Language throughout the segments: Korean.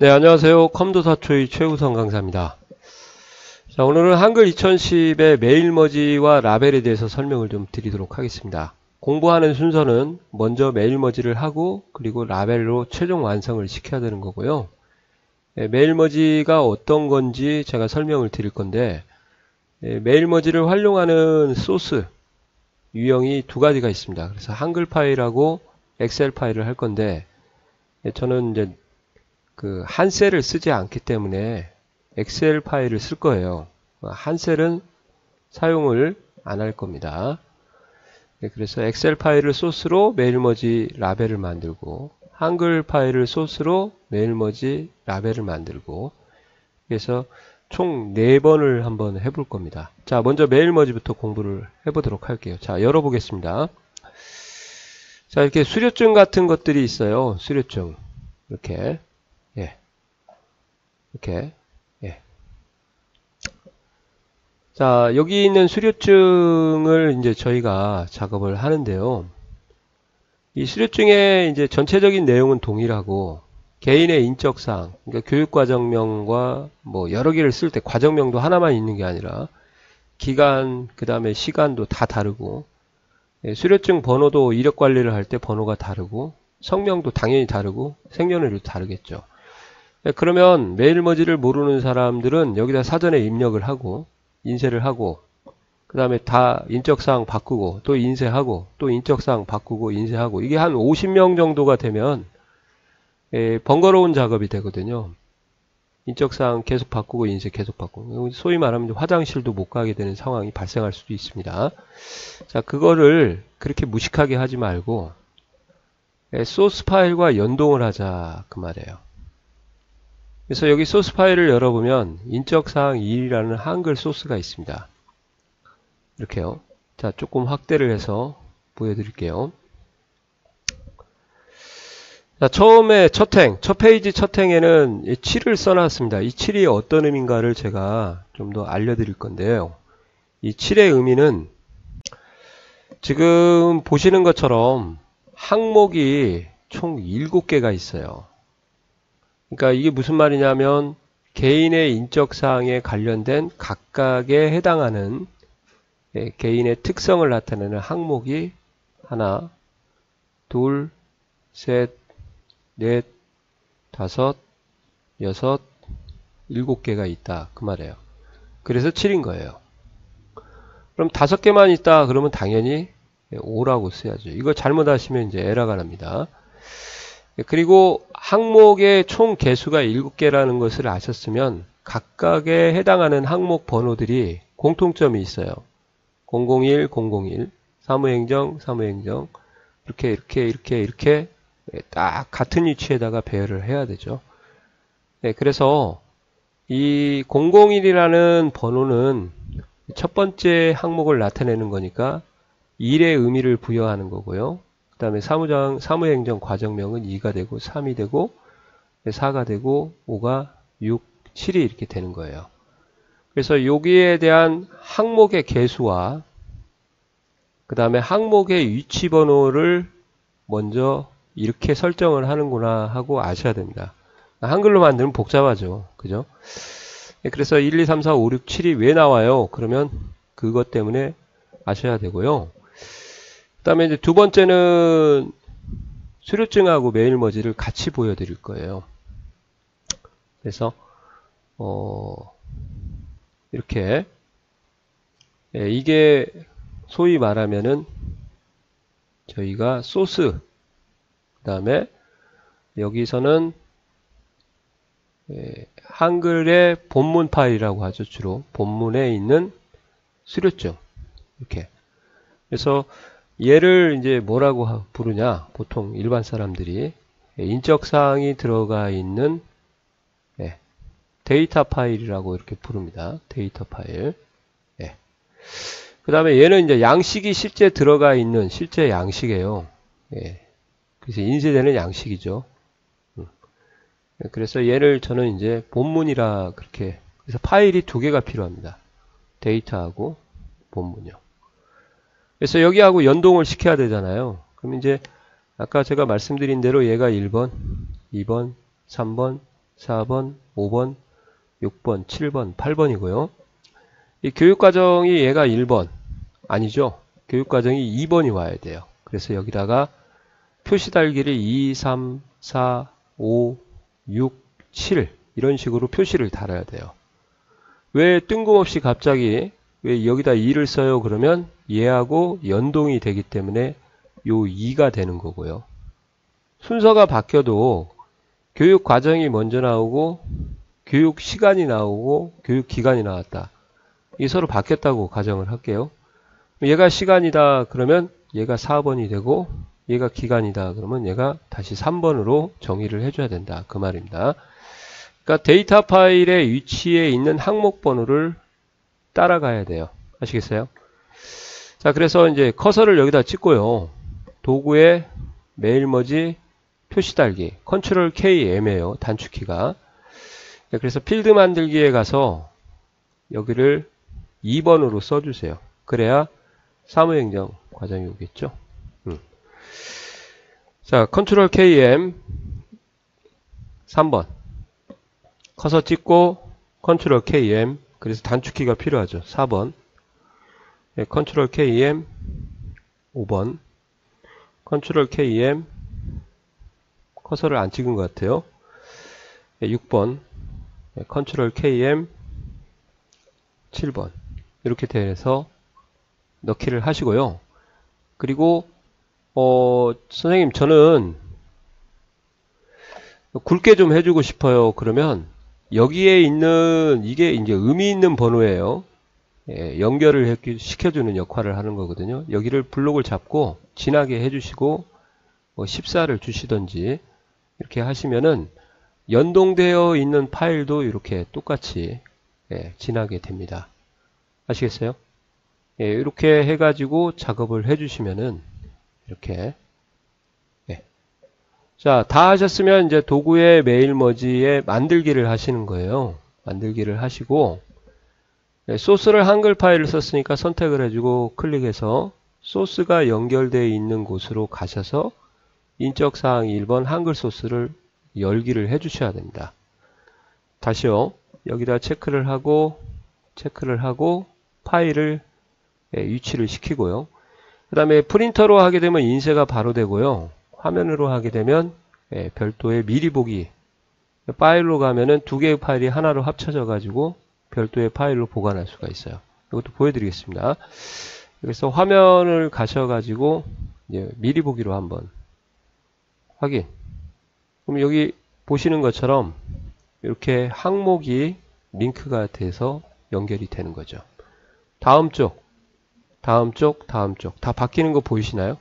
네, 안녕하세요. 컴도사초의 최우성 강사입니다. 자, 오늘은 한글 2010의 메일머지와 라벨에 대해서 설명을 좀 드리도록 하겠습니다. 공부하는 순서는 먼저 메일머지를 하고 그리고 라벨로 최종 완성을 시켜야 되는 거고요. 네, 메일머지가 어떤 건지 제가 설명을 드릴 건데, 메일머지를 활용하는 소스 유형이 두 가지가 있습니다. 그래서 한글 파일하고 엑셀 파일을 할 건데, 저는 이제 그 한셀을 쓰지 않기 때문에 엑셀 파일을 쓸 거예요. 한셀은 사용을 안 할 겁니다. 그래서 엑셀 파일을 소스로 메일머지 라벨을 만들고, 한글 파일을 소스로 메일머지 라벨을 만들고, 그래서 총 4번을 한번 해볼 겁니다. 자, 먼저 메일머지부터 공부를 해보도록 할게요. 자, 열어보겠습니다. 자, 이렇게 수료증 같은 것들이 있어요. 수료증. 이렇게. 이렇게. 자, 여기 있는 수료증을 이제 저희가 작업을 하는데요. 이 수료증의 이제 전체적인 내용은 동일하고, 개인의 인적사항, 그러니까 교육과정명과 뭐 여러 개를 쓸 때 과정명도 하나만 있는 게 아니라, 기간, 그 다음에 시간도 다 다르고, 수료증 번호도 이력 관리를 할 때 번호가 다르고, 성명도 당연히 다르고, 생년월일도 다르겠죠. 그러면 메일머지를 모르는 사람들은 여기다 사전에 입력을 하고 인쇄를 하고 그 다음에 다 인적사항 바꾸고 또 인쇄하고 또 인적사항 바꾸고 인쇄하고 이게 한 50명 정도가 되면 번거로운 작업이 되거든요. 인적사항 계속 바꾸고 인쇄 계속 바꾸고 소위 말하면 화장실도 못 가게 되는 상황이 발생할 수도 있습니다. 자, 그거를 그렇게 무식하게 하지 말고 소스 파일과 연동을 하자 그 말이에요. 그래서 여기 소스 파일을 열어보면 인적사항 1이라는 한글 소스가 있습니다. 이렇게요. 자, 조금 확대를 해서 보여드릴게요. 자, 처음에 첫 페이지 첫 행에는 7을 써놨습니다. 이 7이 어떤 의미인가를 제가 좀 더 알려드릴 건데요. 이 7의 의미는 지금 보시는 것처럼 항목이 총 7개가 있어요. 그러니까 이게 무슨 말이냐면 개인의 인적사항에 관련된 각각에 해당하는 개인의 특성을 나타내는 항목이 하나, 둘, 셋, 넷, 다섯, 여섯, 7개가 있다 그 말이에요. 그래서 7인 거예요. 그럼 5개만 있다 그러면 당연히 5라고 써야죠. 이거 잘못하시면 이제 에러가 납니다. 그리고 항목의 총 개수가 7개라는 것을 아셨으면 각각에 해당하는 항목 번호들이 공통점이 있어요. 001, 001, 사무행정, 사무행정 이렇게 딱 같은 위치에다가 배열을 해야 되죠. 그래서 이 001이라는 번호는 첫 번째 항목을 나타내는 거니까 1의 의미를 부여하는 거고요. 그 다음에 사무행정 과정명은 2가 되고 3이 되고 4가 되고 5가 6, 7이 이렇게 되는 거예요. 그래서 여기에 대한 항목의 개수와 그 다음에 항목의 위치 번호를 먼저 이렇게 설정을 하는구나 하고 아셔야 됩니다. 한글로 만들면 복잡하죠. 그죠? 그래서 1, 2, 3, 4, 5, 6, 7이 왜 나와요? 그러면 그것 때문에 아셔야 되고요. 그 다음에 이제 두 번째는 수료증하고 메일머지를 같이 보여드릴 거예요. 그래서 이렇게 이게 소위 말하면은 저희가 소스 그 다음에 여기서는 한글의 본문 파일이라고 하죠. 주로 본문에 있는 수료증 이렇게. 그래서 얘를 이제 뭐라고 부르냐? 보통 일반 사람들이 인적사항이 들어가 있는 데이터 파일이라고 이렇게 부릅니다. 데이터 파일. 그 다음에 얘는 이제 양식이 실제 들어가 있는 실제 양식이에요. 그래서 인쇄되는 양식이죠. 그래서 얘를 저는 이제 본문이라 그렇게. 그래서 파일이 2개가 필요합니다. 데이터하고 본문이요. 그래서 여기하고 연동을 시켜야 되잖아요. 그럼 이제 아까 제가 말씀드린 대로 얘가 1번, 2번, 3번, 4번, 5번, 6번, 7번, 8번이고요. 이 교육과정이 얘가 1번. 아니죠. 교육과정이 2번이 와야 돼요. 그래서 여기다가 표시 달기를 2, 3, 4, 5, 6, 7 이런 식으로 표시를 달아야 돼요. 왜 뜬금없이 갑자기 왜 여기다 2를 써요? 그러면 얘하고 연동이 되기 때문에 요 2가 되는 거고요. 순서가 바뀌어도 교육 과정이 먼저 나오고 교육 시간이 나오고 교육 기간이 나왔다. 이게 서로 바뀌었다고 가정을 할게요. 얘가 시간이다 그러면 얘가 4번이 되고 얘가 기간이다 그러면 얘가 다시 3번으로 정의를 해줘야 된다. 그 말입니다. 그러니까 데이터 파일의 위치에 있는 항목 번호를 따라가야 돼요. 아시겠어요? 자, 그래서 이제 커서를 여기다 찍고요. 도구에 메일머지 표시 달기 컨트롤 KM이에요. 단축키가. 그래서 필드 만들기에 가서 여기를 2번으로 써주세요. 그래야 사무행정 과정이 오겠죠. 자, 컨트롤 KM 3번 커서 찍고 컨트롤 KM 그래서 단축키가 필요하죠. 4번 네, 컨트롤 KM 5번 컨트롤 KM 커서를 안 찍은 것 같아요. 네, 6번 네, 컨트롤 KM 7번 이렇게 돼서 넣기를 하시고요. 그리고 선생님 저는 굵게 좀 해주고 싶어요. 그러면 여기에 있는 이게 이제 의미 있는 번호예요. 예, 연결을 시켜주는 역할을 하는 거거든요. 여기를 블록을 잡고 진하게 해주시고 14를 주시던지 이렇게 하시면은 연동되어 있는 파일도 이렇게 똑같이 예, 진하게 됩니다. 아시겠어요? 예, 이렇게 해가지고 작업을 해주시면은 이렇게 예. 자, 다 하셨으면 이제 도구의 메일머지에 만들기를 하시는 거예요. 만들기를 하시고 예, 소스를 한글 파일을 썼으니까 선택을 해주고 클릭해서 소스가 연결되어 있는 곳으로 가셔서 인적사항 1번 한글 소스를 열기를 해주셔야 됩니다. 다시요. 여기다 체크를 하고 파일을 예, 위치를 시키고요. 그 다음에 프린터로 하게 되면 인쇄가 바로 되고요. 화면으로 하게 되면 예, 별도의 미리 보기 파일로 가면은 두 개의 파일이 하나로 합쳐져 가지고 별도의 파일로 보관할 수가 있어요. 이것도 보여드리겠습니다. 그래서 화면을 가셔 가지고 미리 보기로 한번 확인. 그럼 여기 보시는 것처럼 이렇게 항목이 링크가 돼서 연결이 되는 거죠. 다음 쪽 다 바뀌는 거 보이시나요?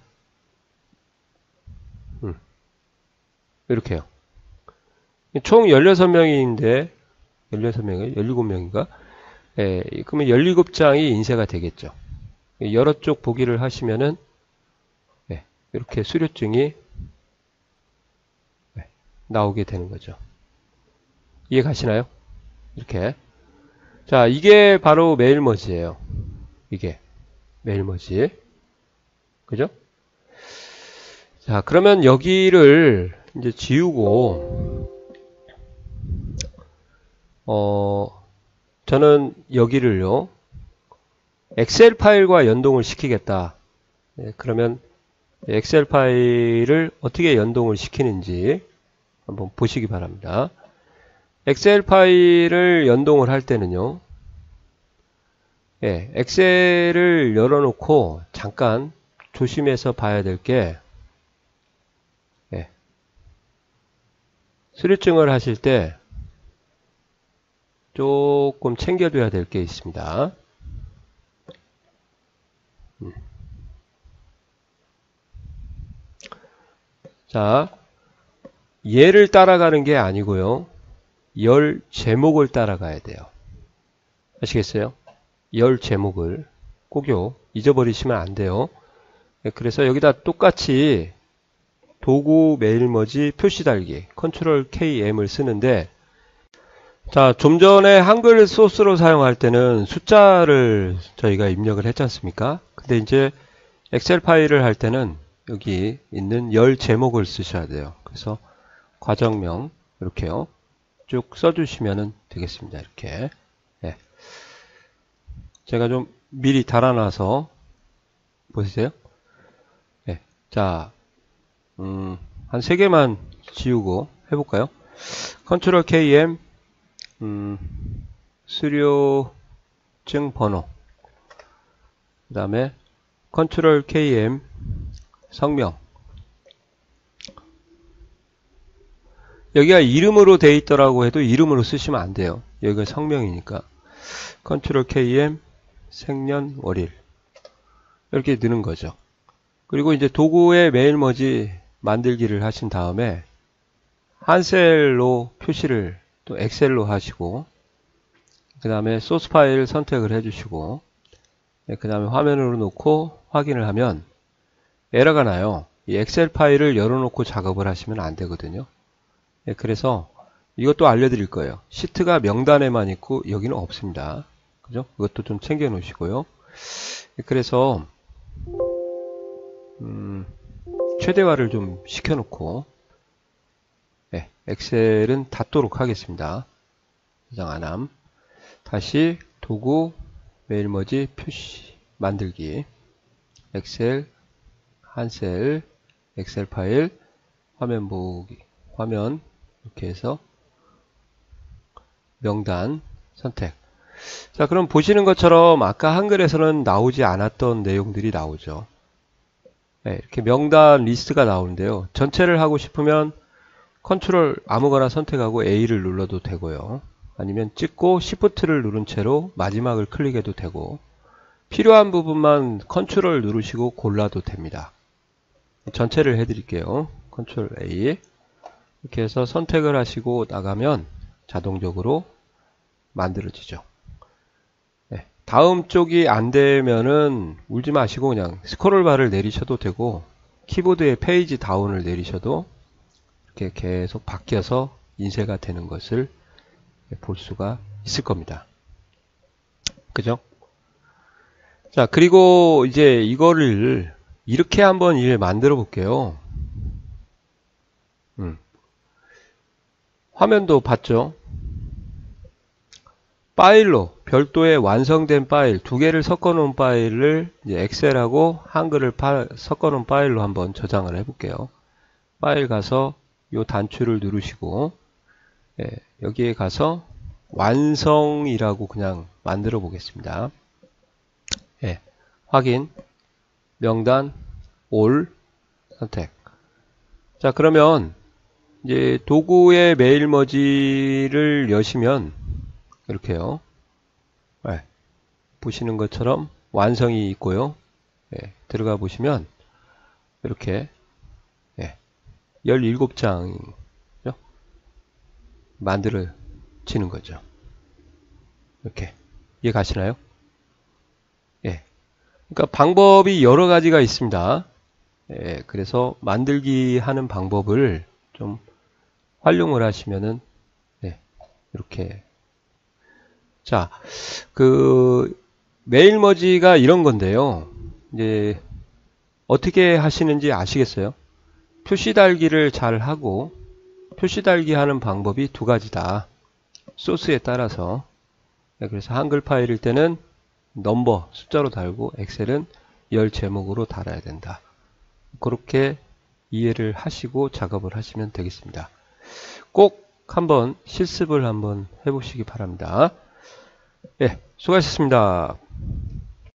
이렇게요. 총 16명인데 16명이 17명인가? 예, 그러면 17장이 인쇄가 되겠죠. 여러 쪽 보기를 하시면은 예, 이렇게 수료증이 예, 나오게 되는 거죠. 이해 가시나요? 이렇게. 자, 이게 바로 메일머지예요. 이게 메일머지. 그죠? 자, 그러면 여기를 이제 지우고 저는 여기를요 엑셀 파일과 연동을 시키겠다. 네, 그러면 엑셀 파일을 어떻게 연동을 시키는지 한번 보시기 바랍니다. 엑셀 파일을 연동을 할 때는요 예, 엑셀을 열어놓고 잠깐 조심해서 봐야 될 게 예, 수료증을 하실 때 조금 챙겨둬야 될 게 있습니다. 자, 얘를 따라가는 게 아니고요. 열 제목을 따라가야 돼요. 아시겠어요? 열 제목을 꼭요. 잊어버리시면 안 돼요. 그래서 여기다 똑같이 도구 메일머지 표시 달기 컨트롤 KM을 쓰는데 자, 좀 전에 한글 소스로 사용할 때는 숫자를 저희가 입력을 했지 않습니까? 근데 이제 엑셀 파일을 할 때는 여기 있는 열 제목을 쓰셔야 돼요. 그래서 과정명 이렇게요. 쭉 써주시면 되겠습니다. 이렇게. 예. 제가 좀 미리 달아놔서 보세요. 예. 자, 한 3개만 지우고 해볼까요? 컨트롤 KM, 수료증 번호, 그 다음에 컨트롤 KM 성명. 여기가 이름으로 돼 있더라고 해도 이름으로 쓰시면 안 돼요. 여기가 성명이니까. 컨트롤 KM 생년월일 이렇게 넣는 거죠. 그리고 이제 도구의 메일머지 만들기를 하신 다음에 한 셀로 표시를 또 엑셀로 하시고, 그 다음에 소스 파일 선택을 해주시고, 그 다음에 화면으로 놓고 확인을 하면 에러가 나요. 이 엑셀 파일을 열어놓고 작업을 하시면 안 되거든요. 그래서 이것도 알려드릴 거예요. 시트가 명단에만 있고 여기는 없습니다. 그죠? 이것도 좀 챙겨 놓으시고요. 그래서 최대화를 좀 시켜놓고, 엑셀은 닫도록 하겠습니다. 저장 안함. 다시 도구 메일머지 표시 만들기, 엑셀 한 셀, 엑셀 파일 화면 보기, 화면 이렇게 해서 명단 선택. 자, 그럼 보시는 것처럼 아까 한글에서는 나오지 않았던 내용들이 나오죠. 이렇게 명단 리스트가 나오는데요. 전체를 하고 싶으면 컨트롤 아무거나 선택하고 A를 눌러도 되고요. 아니면 찍고 Shift를 누른 채로 마지막을 클릭해도 되고, 필요한 부분만 컨트롤 누르시고 골라도 됩니다. 전체를 해드릴게요. 컨트롤 A. 이렇게 해서 선택을 하시고 나가면 자동적으로 만들어지죠. 다음 쪽이 안 되면은 울지 마시고 그냥 스크롤 바를 내리셔도 되고, 키보드에 페이지 다운을 내리셔도 이렇게 계속 바뀌어서 인쇄가 되는 것을 볼 수가 있을 겁니다. 그죠? 자, 그리고 이제 이거를 이렇게 한번 만들어 볼게요. 화면도 봤죠? 파일로 별도의 완성된 파일 2개를 섞어 놓은 파일을 이제 엑셀하고 한글을 섞어 놓은 파일로 한번 저장을 해 볼게요. 파일 가서 요 단추를 누르시고, 여기에 가서 완성이라고 그냥 만들어 보겠습니다. 확인, 명단, 올 선택. 자, 그러면 이제 도구의 메일머지를 여시면 이렇게요. 보시는 것처럼 완성이 있고요. 들어가 보시면 이렇게 17장이 만들어지는 거죠. 이렇게 이해 가시나요? 그러니까 방법이 여러 가지가 있습니다. 그래서 만들기 하는 방법을 좀 활용을 하시면은 이렇게. 자, 그 메일머지가 이런 건데요. 이제 어떻게 하시는지 아시겠어요? 표시 달기를 잘 하고, 표시 달기 하는 방법이 2가지다. 소스에 따라서. 그래서 한글 파일일 때는 넘버 숫자로 달고, 엑셀은 열 제목으로 달아야 된다. 그렇게 이해를 하시고 작업을 하시면 되겠습니다. 꼭 한번 실습을 한번 해보시기 바랍니다. 수고하셨습니다.